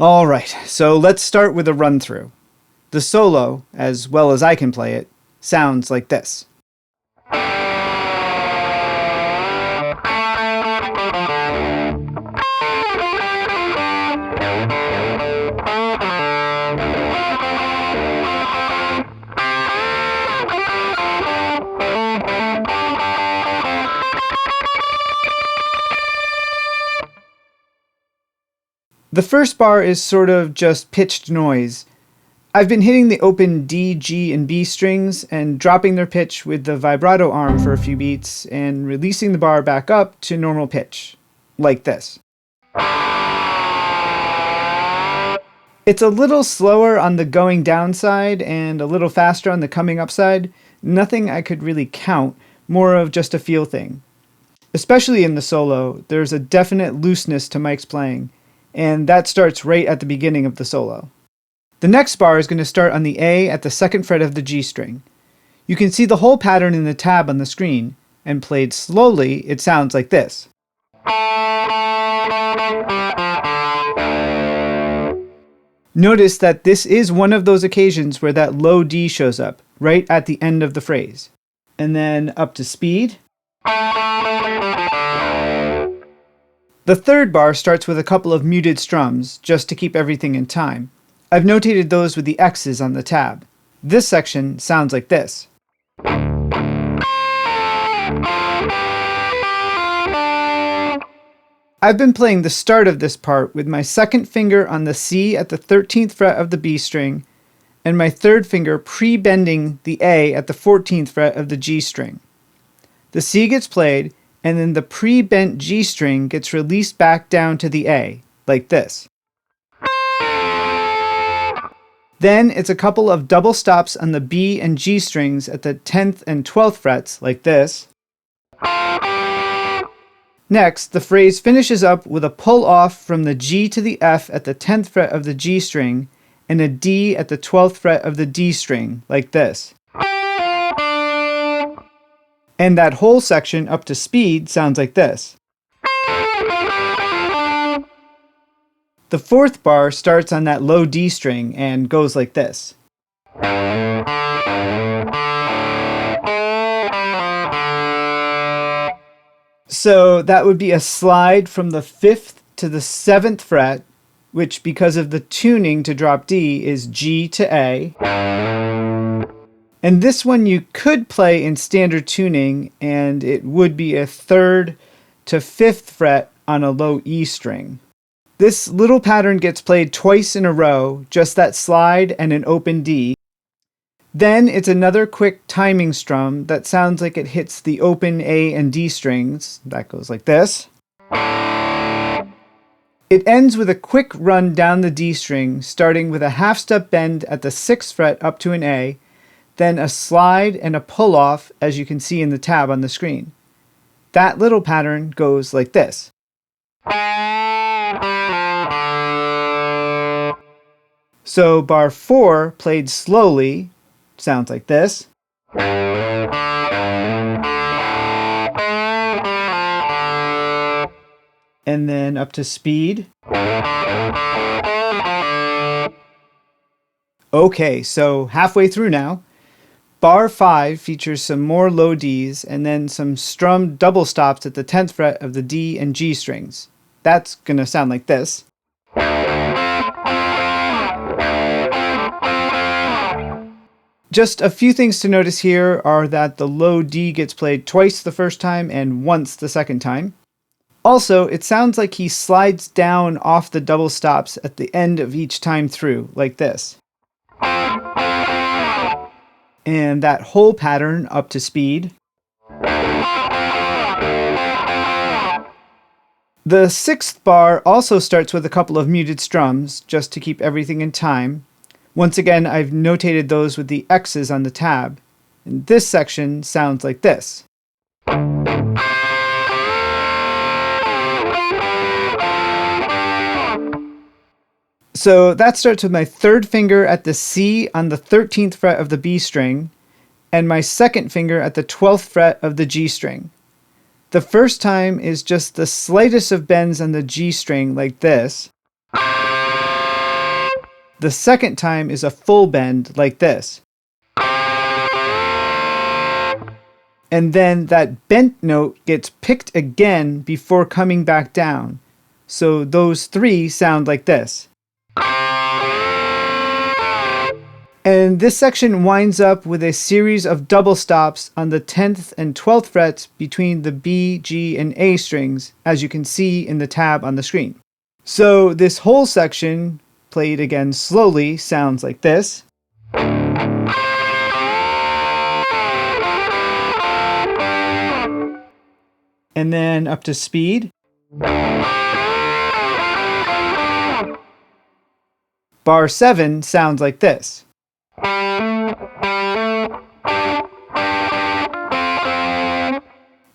Alright, so let's start with a run-through. The solo, as well as I can play it, sounds like this. The first bar is sort of just pitched noise. I've been hitting the open D, G, and B strings and dropping their pitch with the vibrato arm for a few beats and releasing the bar back up to normal pitch, like this. It's a little slower on the going down side and a little faster on the coming up side. Nothing I could really count, more of just a feel thing. Especially in the solo, there's a definite looseness to Mike's playing, and that starts right at the beginning of the solo. The next bar is going to start on the A at the 2nd fret of the G string. You can see the whole pattern in the tab on the screen, and played slowly, it sounds like this. Notice that this is one of those occasions where that low D shows up, right at the end of the phrase. And then up to speed. The third bar starts with a couple of muted strums, just to keep everything in time. I've notated those with the X's on the tab. This section sounds like this. I've been playing the start of this part with my 2nd finger on the C at the 13th fret of the B string, and my 3rd finger pre-bending the A at the 14th fret of the G string. The C gets played, and then the pre-bent G string gets released back down to the A, like this. Then it's a couple of double stops on the B and G strings at the 10th and 12th frets, like this. Next, the phrase finishes up with a pull off from the G to the F at the 10th fret of the G string and a D at the 12th fret of the D string, like this. And that whole section up to speed sounds like this. The 4th bar starts on that low D string and goes like this. So that would be a slide from the 5th to the 7th fret, which because of the tuning to drop D is G to A. And this one you could play in standard tuning, and it would be a 3rd to 5th fret on a low E string. This little pattern gets played twice in a row, just that slide and an open D. Then it's another quick timing strum that sounds like it hits the open A and D strings. That goes like this. It ends with a quick run down the D string, starting with a half-step bend at the 6th fret up to an A, then a slide and a pull-off, as you can see in the tab on the screen. That little pattern goes like this. So bar 4, played slowly, sounds like this. And then up to speed. Okay, so halfway through now. Bar 5 features some more low Ds and then some strummed double stops at the 10th fret of the D and G strings. That's gonna sound like this. Just a few things to notice here are that the low D gets played twice the first time and once the second time. Also, it sounds like he slides down off the double stops at the end of each time through, like this. And that whole pattern up to speed. The 6th bar also starts with a couple of muted strums, just to keep everything in time. Once again, I've notated those with the X's on the tab. And this section sounds like this. So that starts with my 3rd finger at the C on the 13th fret of the B string, and my 2nd finger at the 12th fret of the G string. The first time is just the slightest of bends on the G string like this. The second time is a full bend like this. And then that bent note gets picked again before coming back down. So those three sound like this. And this section winds up with a series of double stops on the 10th and 12th frets between the B, G, and A strings, as you can see in the tab on the screen. So this whole section, played again slowly, sounds like this. And then up to speed. Bar 7 sounds like this.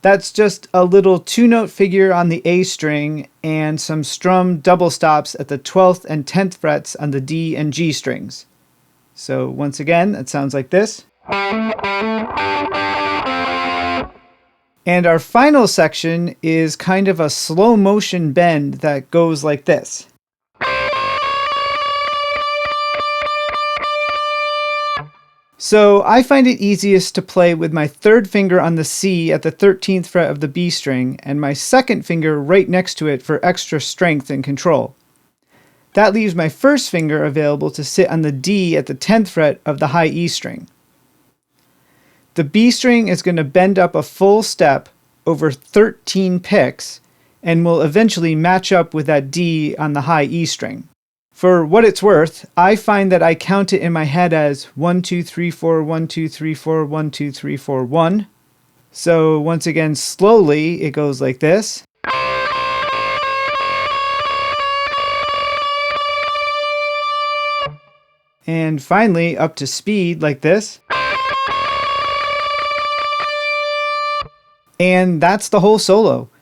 That's just a little two-note figure on the A string and some strummed double stops at the 12th and 10th frets on the D and G strings. So once again, that sounds like this. And our final section is kind of a slow motion bend that goes like this. So I find it easiest to play with my third finger on the C at the 13th fret of the B string and my second finger right next to it for extra strength and control. That leaves my first finger available to sit on the D at the 10th fret of the high E string. The B string is going to bend up a full step over 13 picks and will eventually match up with that D on the high E string. For what it's worth, I find that I count it in my head as 1, 2, 3, 4, 1, 2, 3, 4, 1, 2, 3, 4, 1. So once again, slowly, it goes like this. And finally, up to speed like this. And that's the whole solo.